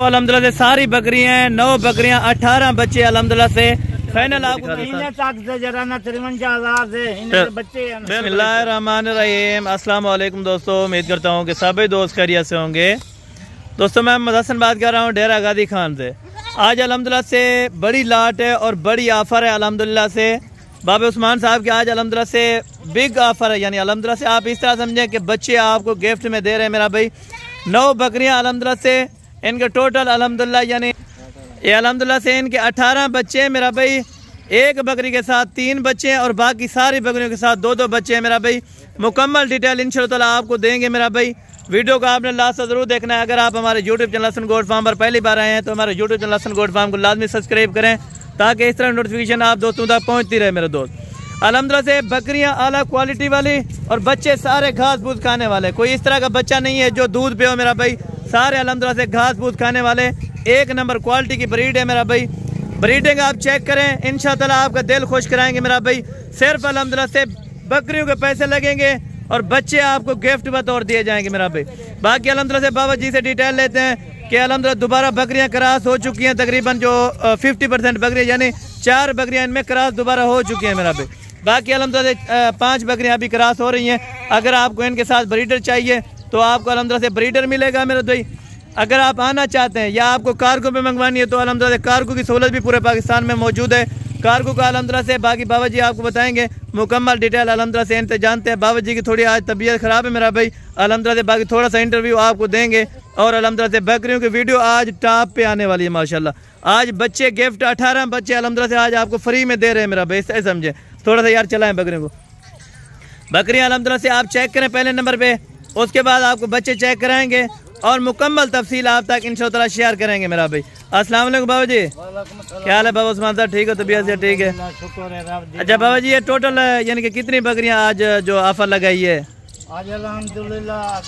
अल्हम्दुलिल्लाह से सारी बकरियां हैं, 9 बकरियां, 18 बच्चे अल्हम्दुलिल्लाह से फाइनल आपको बिस्मिल्लाहिर्रहमानिर्रहीम। अस्सलाम वालेकुम दोस्तों, उम्मीद करता हूँ कि सभी दोस्त खैरियत से होंगे। दोस्तों मैं मोहम्मद हसन बात कर रहा हूँ डेरा गादी खान से। आज अल्हम्दुलिल्लाह से बड़ी लाट है और बड़ी ऑफर है अल्हम्दुलिल्लाह से। बाबा उस्मान साहब के आज अल्हम्दुलिल्लाह से बिग ऑफर है, यानी अल्हम्दुलिल्लाह से आप इस तरह समझें कि बच्चे आपको गिफ्ट में दे रहे हैं मेरा भाई। 9 बकरियाँ अल्हम्दुलिल्लाह से, इनके टोटल अल्हम्दुलिल्लाह यानी ये अल्हम्दुलिल्लाह से इनके 18 बच्चे हैं मेरा भाई। एक बकरी के साथ 3 बच्चे हैं और बाकी सारी बकरियों के साथ 2-2 बच्चे हैं मेरा भाई। मुकम्मल डिटेल इंशाअल्लाह आपको देंगे मेरा भाई। वीडियो को आपने लास्ट तक जरूर देखना है। अगर आप हमारे YouTube channel Hasan goat farm पर पहली बार आए हैं तो हमारे YouTube channel Hasan goat farm को लाजमी सब्सक्राइब करें ताकि इस तरह नोटिफिकेशन आप दोस्तों तक पहुँचती रहे मेरे दोस्त। अल्हम्दुलिल्लाह से बकरियाँ आला क्वालिटी वाली और बच्चे सारे घास फूस खाने वाले। कोई इस तरह का बच्चा नहीं है जो दूध पे हो मेरा भाई। सारे अल्हम्दुलिल्लाह से घास फूस खाने वाले, एक नंबर क्वालिटी की ब्रीड है मेरा भाई। ब्रीडिंग आप चेक करें, इंशाअल्लाह आपका दिल खुश कराएंगे मेरा भाई। सिर्फ अल्हम्दुलिल्लाह से बकरियों के पैसे लगेंगे और बच्चे आपको गिफ्ट बतौर दिए जाएंगे मेरा भाई। बाकी अल्हम्दुलिल्लाह से बाबा जी से डिटेल लेते हैं कि अल्हम्दुलिल्लाह दोबारा बकरियां क्रॉस हो चुकी हैं। तकरीबन जो 50% बकरियां यानी 4 बकरियां इनमें क्रॉस दोबारा हो चुकी हैं मेरा भाई। बाकी अल्हम्दुलिल्लाह 5 बकरियां अभी क्रॉस हो रही हैं। अगर आपको इनके साथ ब्रीडर चाहिए तो आपको अल्हम्दुलिल्लाह से ब्रीडर मिलेगा मेरे भाई। अगर आप आना चाहते हैं या आपको कार्गो पे मंगवानी है तो अल्हम्दुलिल्लाह कार्गो की सहूलत भी पूरे पाकिस्तान में मौजूद है। कार्गो का अल्हम्दुलिल्लाह से बाकी बाबा जी आपको बताएंगे मुकम्मल डिटेल अल्हम्दुलिल्लाह से। इनसे जानते हैं बाबा जी की थोड़ी आज तबीयत ख़राब है मेरा भाई। अल्हम्दुलिल्लाह से बाकी थोड़ा सा इंटरव्यू आपको देंगे और अल्हम्दुलिल्लाह से बकरियों की वीडियो आज टॉप पे आने वाली है माशाल्लाह। आज बच्चे गिफ्ट 18 बच्चे अल्हम्दुलिल्लाह से आज आपको फ्री में दे रहे हैं मेरा भाई। ऐसे समझे, थोड़ा सा यार चलाएं बकरियों को। बकरियाँ अल्हम्दुलिल्लाह से आप चेक करें पहले नंबर पे, उसके बाद आपको बच्चे चेक कराएंगे और मुकम्मल तफसील आप तक इंशाअल्लाह शेयर करेंगे मेरा भाई। अस्सलाम वालेकुम बाबा जी, क्या हाल है बाबा उस्मान साहब? ठीक है, तबीयत से ठीक है? अच्छा बाबा जी, ये टोटल यानी कि कितनी बकरियां आज जो ऑफर लगाई है? आज अल्हम्दुलिल्लाह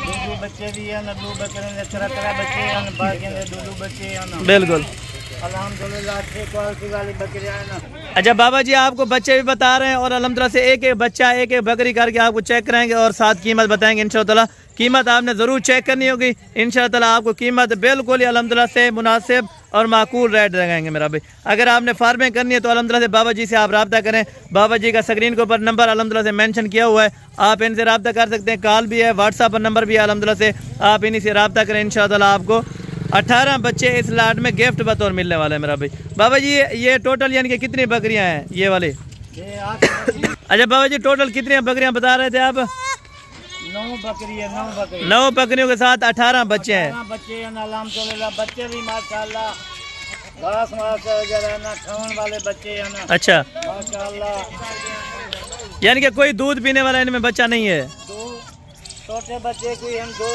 2 बच्चे भी हैं, 2 बकरे, 13 बच्चे हैं, बाकी 2 बच्चे हैं। बिल्कुल अल्हम्दुलिल्लाह अच्छी क्वालिटी वाली बकरियां हैं ना। अच्छा बाबा जी, आपको बच्चे भी बता रहे हैं और अल्हम्दुलिल्लाह से एक एक बच्चा एक एक बकरी करके आपको चेक कराएंगे और साथ कीमत बताएंगे इंशाअल्लाह। कीमत आपने ज़रूर चेक करनी होगी इंशाअल्लाह। आपको कीमत बिल्कुल ही अल्हम्दुलिल्लाह से मुनासिब और माकूल रेट लगाएंगे मेरा भाई। अगर आपने फार्मिंग करनी है तो अल्हम्दुलिल्लाह से बाबा जी से आप रब्ता करें। बाबा जी का स्क्रीन के ऊपर नंबर अल्हम्दुलिल्लाह से मेंशन किया हुआ है, आप इनसे रब्ता कर सकते हैं। कॉल भी है, व्हाट्सएप पर नंबर भी है अल्हम्दुलिल्लाह से, आप इन्हीं से रब्ता करें। इंशाअल्लाह आपको 18 बच्चे इस लाट में गिफ्ट बतौर मिलने वाले हैं मेरा भाई। बाबा जी ये टोटल यानी कि कितनी बकरियां हैं ये वाली? अच्छा बाबा जी, टोटल कितनी बकरियां बता रहे थे आप? 9 बकरी है, 9 बकरी। 9 बकरियों के साथ 18 बच्चे हैं। बच्चे हैं अल्हम्दुलिल्लाह, बच्चे भी माशाअल्लाह घास वगैरह ना खाने वाले बच्चे हैं ना। अच्छा माशाअल्लाह, यानी कि कोई दूध पीने वाला इनमें बच्चा नहीं है? 2 छोटे बच्चे कोई हम 2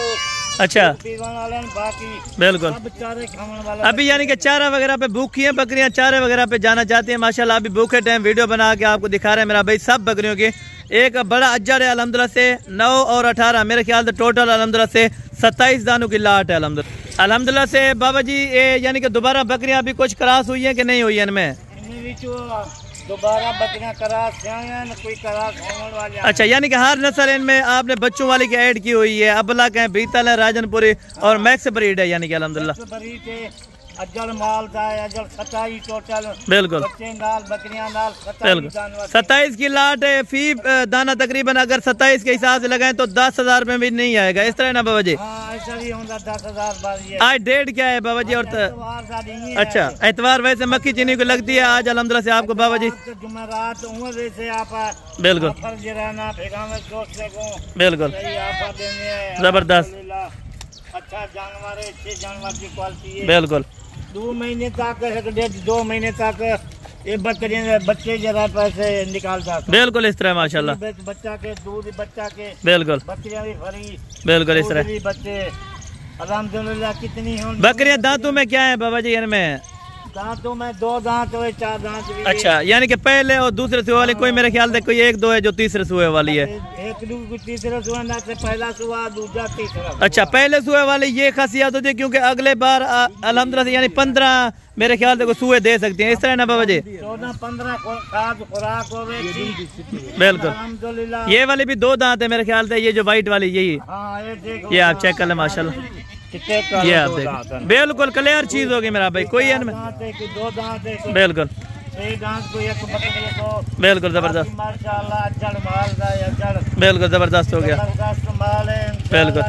अच्छा वाले बाकी बिल्कुल सब चारे खाने वाला। अभी यानी कि चारा वगैरह पे भूखी हैं बकरियां, चारे वगैरह पे जाना चाहती हैं माशाल्लाह। अभी भूखे टाइम वीडियो बना के आपको दिखा रहे हैं मेरा भाई सब बकरियों की। एक बड़ा अज्जर है अल्हम्दुलिल्लाह से 9 और 18 मेरे ख्याल से टोटल अल्हम्दुलिल्लाह से 27 दानों की लाट है अल्हम्दुलिल्लाह से। बाबा जी यानी कि दोबारा बकरियां अभी कुछ क्रॉस हुई हैं कि नहीं हुई है इनमें? दोबारा बकरियां क्रॉस हैं, कोई क्रॉस होने वाले। अच्छा, यानी कि हर नस्ल इनमें आपने बच्चों वाली की ऐड की हुई है। अबलक है, बीतल है, राजनपुरी और मैक्स ब्रीड है यानी कि अल्हम्दुलिल्लाह। अजल माल अजल 27 टोटल बिल्कुल बच्चे नाल बकरियां नाल 27 की लाट है। फी दाना तकरीबन अगर 27 के हिसाब से लगाएं तो 10,000 में भी नहीं आएगा, इस तरह ना बाबा जी? हाँ, ऐसा भी होगा 10,000। आज डेट क्या है बाबा जी? और अच्छा एतवार वैसे मक्खी चीनी को लगती है आज अल्हम्दुलिल्लाह से आपको बाबा जी। जुमेरात से आप बिल्कुल बिल्कुल जबरदस्त अच्छा जानवर है, अच्छे जानवर की क्वालिटी है। बिल्कुल 2 महीने तक 1.5-2 महीने तक ये बकरियां बच्चे जरा पैसे निकालता है। बिल्कुल इस तरह माशाल्लाह, बच्चा के दूध बच्चा के बिल्कुल बकरियां भी भरी बिल्कुल इस तरह बच्चे अल्हम्दुलिल्लाह। कितनी बकरियां दांतों में क्या है बाबा जी इनमें? दांतों में 2 दांत है, 4 दांत भी। अच्छा, यानी कि पहले और दूसरे सुए वाली कोई मेरे ख्याल से कोई 1-2 है जो तीसरे सुए वाली है। एक तीसरा सुआ ना से पहला सुआ दूसरा तीसरा। अच्छा, पहले सुए वाले ये खासियत होती है क्योंकि अगले बार अल्हम्दुलिल्लाह से यानी 15 मेरे ख्याल से सुए दे सकती हैं, इस तरह ना बाबा जी? 14-15 खुराक हो बिल्कुल। ये वाली भी 2 दांत है मेरे ख्याल से, ये जो व्हाइट वाली यही। हाँ, ये आप चेक कर ले माशाल्लाह। चिट्टे ये आप देखें, बिल्कुल क्लियर चीज होगी मेरा भाई, कोई इनमें दो दांत है, बिल्कुल सही दांत को एक बकरी को बिल्कुल जबरदस्त, माशाल्लाह अजड़ माल का अजड़ बिल्कुल जबरदस्त हो गया, जबरदस्त माल है बिल्कुल।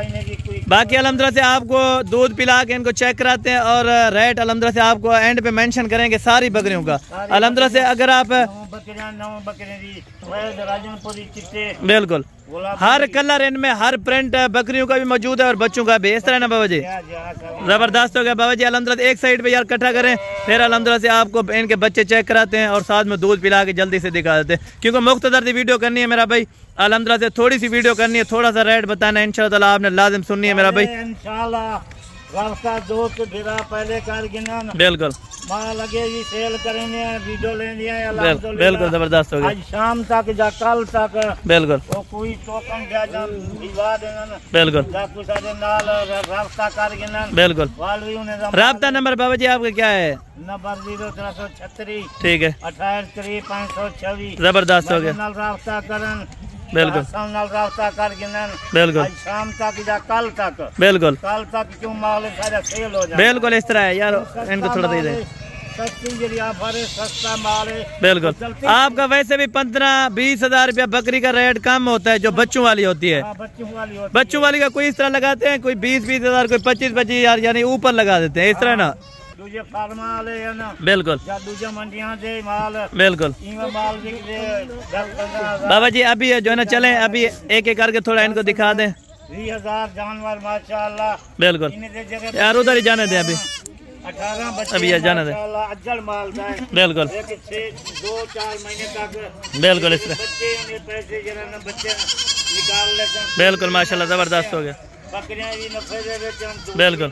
बाकी अलहमदुलिल्लाह से आपको दूध पिला के इनको चेक कराते हैं और रेट अलहमदुलिल्लाह से आपको एंड पे मेंशन करेंगे सारी बकरियों का अलहमदुलिल्लाह से। अगर आप बिल्कुल हर कलर इनमें, हर प्रिंट बकरियों का भी मौजूद है और बच्चों का भी, इस तरह ना बाबा जी, जबरदस्त हो गया बाबा जी। अलहमदुलिल्लाह एक साइड पे यार इकट्ठा करें, फिर अलहमदुलिल्लाह से आपको इनके बच्चे चेक कराते हैं और साथ में दूध पिला के जल्दी से दिखा देते हैं, क्योंकि मुख्तसर सी वीडियो करनी है मेरा भाई। अलहमदुलिल्लाह से थोड़ी सी वीडियो करनी है, थोड़ा सा रेट बताना है, इंशाल्लाह आपने लाजिम सुननी है मेरा भाई। पहले कर बिल्कुल मां लगेगी, सेल करेंगे, वीडियो लेंगे, बिल्कुल जबरदस्त हो गया। आज शाम तक या कल तक बिल्कुल वो कोई टोकन भिजवा देना, बिल्कुल रास्ता कर बिल्कुल। राब्ता नंबर बाबा जी आपका क्या है? नंबर 0336 ठीक है 28 526 जबरदस्त हो गया, रास्ता करन बिल्कुल रास्ता कर बिल्कुल शाम तक या कल तक, बिल्कुल कल तक क्यों माल सारा सेल हो जाए, बिल्कुल इस तरह है यार, इनको थोड़ा दे दे, सस्ती ऑफर है, सस्ता माल है बिल्कुल। आपका वैसे भी 15-20 हजार रुपया बकरी का रेट कम होता है जो बच्चों वाली होती है, बच्चों वाली का कोई इस तरह लगाते हैं, कोई 20-20 हजार, कोई 25-25 हजार, यानी ऊपर लगा देते हैं इस तरह ना, बिल्कुल बिल्कुल। बाबा जी अभी जो है ना चलें, अभी एक एक करके थोड़ा इनको दिखा दें। 20,000 जानवर माशाल्लाह, बिल्कुल यार उधर ही जाने दें अभी, 18 बच्चे अभी जाने दें, अज्जल माल है बिल्कुल 2-4 महीने तक, बिल्कुल इस तरह पैसे बच्चे निकाल लेते हैं, बिल्कुल माशाल्लाह जबरदस्त हो गया, बकरियां भी नफे दे देते हैं, बिल्कुल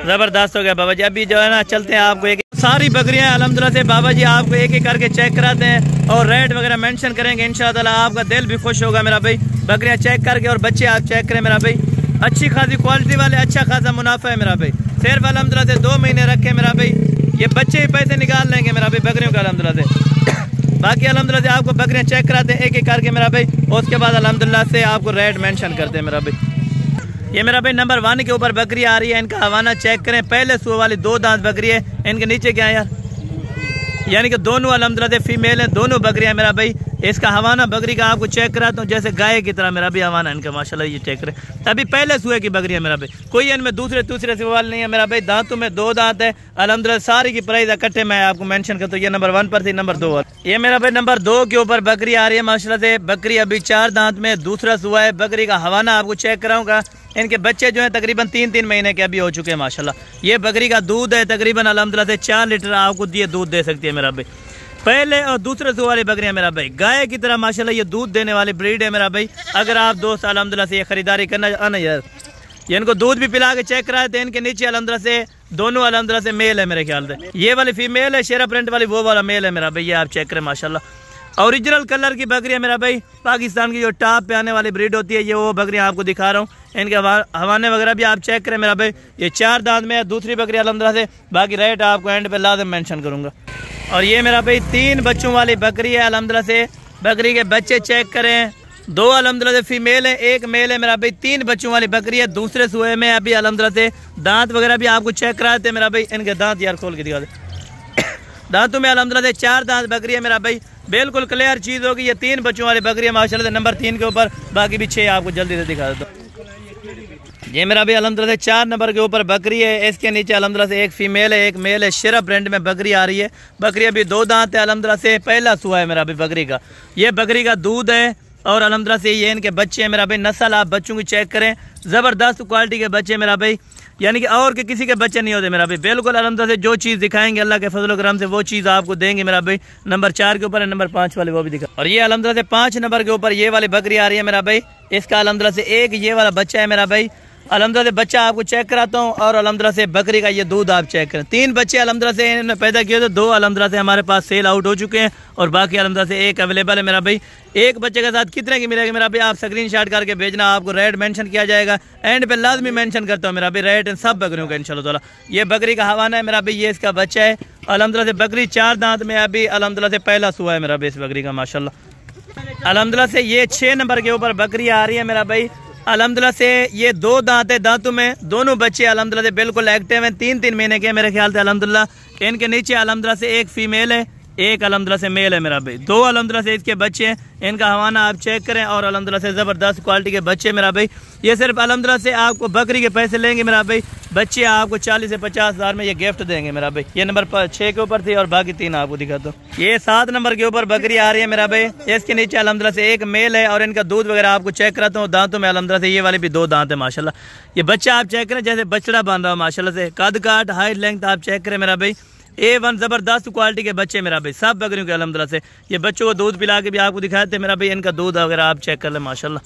जबरदस्त हो गया बाबा जी। अभी जो है ना चलते हैं, आपको एक सारी बकरियां अल्हम्दुलिल्लाह से बाबा जी आपको एक एक करके चेक कराते हैं और रेट वगैरह मेंशन करेंगे, इंशाअल्लाह आपका दिल भी खुश होगा मेरा भाई। बकरियां चेक करके और बच्चे आप चेक करें मेरा भाई, अच्छी खासी क्वालिटी वाले, अच्छा खासा मुनाफा है मेरा भाई। सिर्फ अल्हम्दुलिल्लाह से 2 महीने रखे मेरा भाई, ये बच्चे ही पैसे निकाल लेंगे मेरा भाई बकरियों का अल्हम्दुलिल्लाह से। बाकी अल्हम्दुलिल्लाह से आपको बकरियां चेक कराते हैं एक एक करके मेरा भाई, उसके बाद अल्हम्दुलिल्लाह से आपको रेट मेंशन करते हैं मेरा भाई। ये मेरा भाई नंबर 1 के ऊपर बकरी आ रही है, इनका हवाना चेक करें, पहले सुबह वाली 2 दांत बकरी है, इनके नीचे क्या है यार, यानी कि दोनों अल्हम्दुलिल्लाह से फीमेल है, दोनों बकरियां मेरा भाई। इसका हवाना बकरी का आपको चेक कराता हूँ, जैसे गाय की तरह मेरा भी हवाना इनका माशाल्लाह, ये चेक करें। अभी पहले सुबह की बकरी है मेरा भाई, कोई इनमें दूसरे सवाल नहीं है मेरा भाई। दांतों में 2 दांत है अल्हम्दुलिल्लाह, सारी की प्राइस इकट्ठे मैं आपको मेंशन करता हूँ। ये नंबर 1 पर थी, नंबर 2 ये मेरा भाई नंबर 2 के ऊपर बकरी आ रही है माशाल्लाह से। बकरी अभी 4 दांत में, दूसरा सुबह है। बकरी का हवाना आपको चेक कराऊंगा, इनके बच्चे जो हैं तकरीबन 3-3 महीने के अभी हो चुके हैं माशाल्लाह। ये बकरी का दूध है तकरीबन अल्हम्दुलिल्लाह से 4 लीटर आपको ये दूध दे सकती है मेरा भाई। पहले और दूसरे सुबह वाली बकरियां मेरा भाई गाय की तरह माशाल्लाह ये दूध देने वाली ब्रीड है मेरा भाई। अगर आप दोस्त अल्हम्दुलिल्लाह से ये खरीदारी करना आना यार, ये इनको दूध भी पिला के चेक कराए थे। इनके नीचे अल्हम्दुलिल्लाह से दोनों अल्हम्दुलिल्लाह से मेल है मेरे ख्याल से, ये वाली फीमेल है, शेरा प्रिंट वाली वो वाला मेल है मेरा भाई। ये आप चेक करें माशाल्लाह, ओरिजिनल कलर की बकरी है मेरा भाई। पाकिस्तान की जो टॉप पे आने वाली ब्रीड होती है, ये वो बकरियां आपको दिखा रहा हूँ। इनके हवाने वगैरह भी आप चेक करें मेरा भाई। ये 4 दांत में है, दूसरी बकरी अल्हम्दुलिल्लाह से। बाकी रेट आपको एंड पे लाज़िम मेंशन करूंगा। और ये मेरा भाई 3 बच्चों वाली बकरी है अल्हम्दुलिल्लाह से। बकरी के बच्चे चेक करें, 2 अल्हम्दुलिल्लाह से फीमेल है, 1 मेल है मेरा भाई। 3 बच्चों वाली बकरी है, दूसरे सुबह में अभी अल्हम्दुलिल्लाह से। दांत वगैरह भी आपको चेक कराते हैं मेरा भाई। इनके दांत यार खोल के दिखा दे, दांतों में अल्हम्दुलिल्लाह से 4 दांत बकरी है मेरा भाई। बिल्कुल क्लियर चीज़ होगी। ये 3 बच्चों वाली बकरी है माशाल्लाह से, नंबर 3 के ऊपर। बाकी भी 6 आपको जल्दी से दिखा देता हूँ। ये मेरा भाई अल्हम्दुलिल्लाह से 4 नंबर के ऊपर बकरी है। इसके नीचे अल्हम्दुलिल्लाह से 1 फीमेल है, 1 मेल है। शेरा ब्रांड में बकरी आ रही है। बकरी अभी 2 दांत है अल्हम्दुलिल्लाह से। पहला सुआ है मेरा भाई बकरी का। ये बकरी का दूध है और अल्हम्दुलिल्लाह से ये इनके बच्चे हैं मेरा भाई। नस्ल आप बच्चों की चेक करें, ज़बरदस्त क्वालिटी के बच्चे मेरा भाई, यानी कि और के किसी के बच्चे नहीं होते मेरा भाई। बिल्कुल अल्हम्दुलिल्लाह से जो चीज़ दिखाएंगे अल्लाह के फजल करम से वो चीज़ आपको देंगे मेरा भाई। नंबर 4 के ऊपर है, नंबर 5 वाले वो भी दिखा। और ये अल्हम्दुलिल्लाह से 5 नंबर के ऊपर ये वाली बकरी आ रही है मेरा भाई। इसका अल्हम्दुलिल्लाह से 1 ये वाला बच्चा है मेरा भाई। अल्हम्दुलिल्लाह से बच्चा आपको चेक कराता हूँ और अल्हम्दुलिल्लाह से बकरी का ये दूध आप चेक करें। 3 बच्चे अल्हम्दुलिल्लाह से इन्होंने पैदा किए थे, 2 अल्हम्दुलिल्लाह से हमारे पास सेल आउट हो चुके हैं और बाकी अल्हम्दुलिल्लाह से 1 अवेलेबल है मेरा भाई। 1 बच्चे के साथ कितने की मिलेगी मेरा भाई, आप स्क्रीनशॉट करके भेजना, आपको रेट मेंशन किया जाएगा। एंड पे लाजमी मेंशन करता हूँ मेरा भाई रेट इन सब बकरियों का इंशाल्लाह ताला। ये बकरी का हवाना है मेरा भाई, ये इसका बच्चा है अल्हम्दुलिल्लाह से। बकरी 4 दांत में अभी अल्हम्दुलिल्लाह से पहला सुआ है मेरा भाई इस बकरी का माशाल्लाह। अल्हम्दुलिल्लाह से ये 6 नंबर के ऊपर बकरी आ रही है मेरा भाई। अल्हम्दुलिल्लाह से ये 2 दांत है, दांतों में दोनों बच्चे अल्हम्दुलिल्लाह से बिल्कुल एक्टिव हैं। 3-3 महीने के मेरे ख्याल से अल्हम्दुलिल्लाह। इनके नीचे अल्हम्दुलिल्लाह से एक फीमेल है, एक अल्हम्दुलिल्लाह से मेल है मेरा भाई। 2 अल्हम्दुलिल्लाह से इसके बच्चे हैं। इनका हवाना आप चेक करें और अल्हम्दुलिल्लाह से ज़बरदस्त क्वालिटी के बच्चे मेरा भाई। ये सिर्फ अल्हम्दुलिल्लाह से आपको बकरी के पैसे लेंगे मेरा भाई। बच्चे आपको 40 से 50 हज़ार में ये गिफ्ट देंगे मेरा भाई। ये नंबर 6 के ऊपर थी और बाकी 3 आपको दिखाता हूँ। ये 7 नंबर के ऊपर बकरी आ रही है मेरा भाई। इसके नीचे अल्हम्दुलिल्लाह से एक मेल है और इनका दूध वगैरह आपको चेक कराता हूँ। दांतों में अल्हम्दुलिल्लाह से ये वाले भी 2 दांत है माशाल्लाह। ये बच्चा आप चेक करें जैसे बछड़ा बन रहा हो माशाल्लाह से। कद काट हाइट लेंथ आप चेक करें मेरा भाई। A1 ज़बरदस्त क्वालिटी के बच्चे मेरा भाई, सब बकरियों के अल्हम्दुलिल्लाह से। ये बच्चों को दूध पिला के भी आपको दिखाए थे मेरा भाई। इनका दूध वगैरह आप चेक कर लें माशाल्लाह।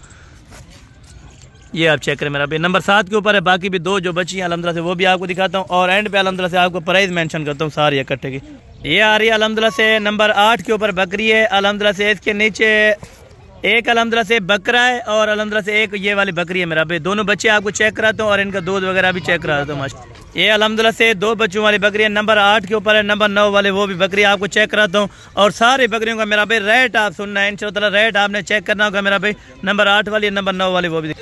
ये आप चेक करें मेरा भाई। नंबर 7 के ऊपर है। बाकी भी 2 जो बच्ची हैं अल्हम्दुलिल्लाह से वो भी आपको दिखाता हूँ और एंड पे अल्हम्दुलिल्लाह से आपको प्राइस मेंशन करता हूँ सारी इकट्ठे की। ये आ रही है अल्हम्दुलिल्लाह से नंबर 8 के ऊपर बकरी है अल्हम्दुलिल्लाह से। इसके नीचे एक अल्हम्दुलिल्लाह से बकरा है और अल्हम्दुलिल्लाह से एक ये वाली बकरी है मेरा भाई। दोनों बच्चे आपको चेक कराता हूँ और इनका दूध वगैरह भी चेक कराता हूँ माशाल्लाह। ये अल्हम्दुलिल्लाह से 2 बच्चों वाली बकरी है। नंबर 8 के ऊपर है। नंबर 9 वाले वो भी बकरी आपको चेक कराता हूँ और सारी बकरियों का मेरा भाई रेट आप सुनना है इंशाअल्लाह। रेट आपने चेक करना होगा मेरा भाई। नंबर 8 वाली, नंबर 9 वाली वो भी।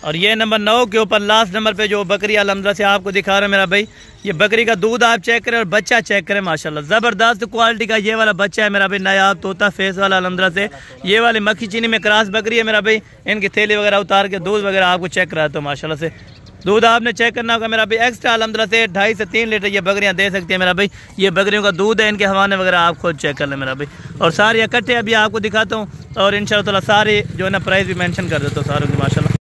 और ये नंबर 9 के ऊपर लास्ट नंबर पे जो बकरी अल्हम्दुलिल्लाह से आपको दिखा रहा है मेरा भाई। ये बकरी का दूध आप चेक करें और बच्चा चेक करें माशाल्लाह। ज़बरदस्त क्वालिटी का ये वाला बच्चा है मेरा भाई, नायाब तोता फेस वाला अल्हम्दुलिल्लाह से। ये वाली मक्खी चीनी में क्रॉस बकरी है मेरा भाई। इनकी थैली वगैरह उतार के दूध वगैरह आपको चेक कराता हूँ माशाल्लाह से। दूध आपने चेक करना होगा मेरा भाई। एक्स्ट्रा अल्हम्दुलिल्लाह से 2.5 से 3 लीटर ये बकरियां दे सकती हैं मेरा भाई। ये बकरियों का दूध है, इनके हवाने वगैरह आप खुद चेक कर लें मेरा भाई। और सारे इकट्ठे अभी आपको दिखाता हूँ और इंशाअल्लाह सारे जो है ना प्राइस भी मेंशन कर देता हूँ सारों की माशाल्लाह।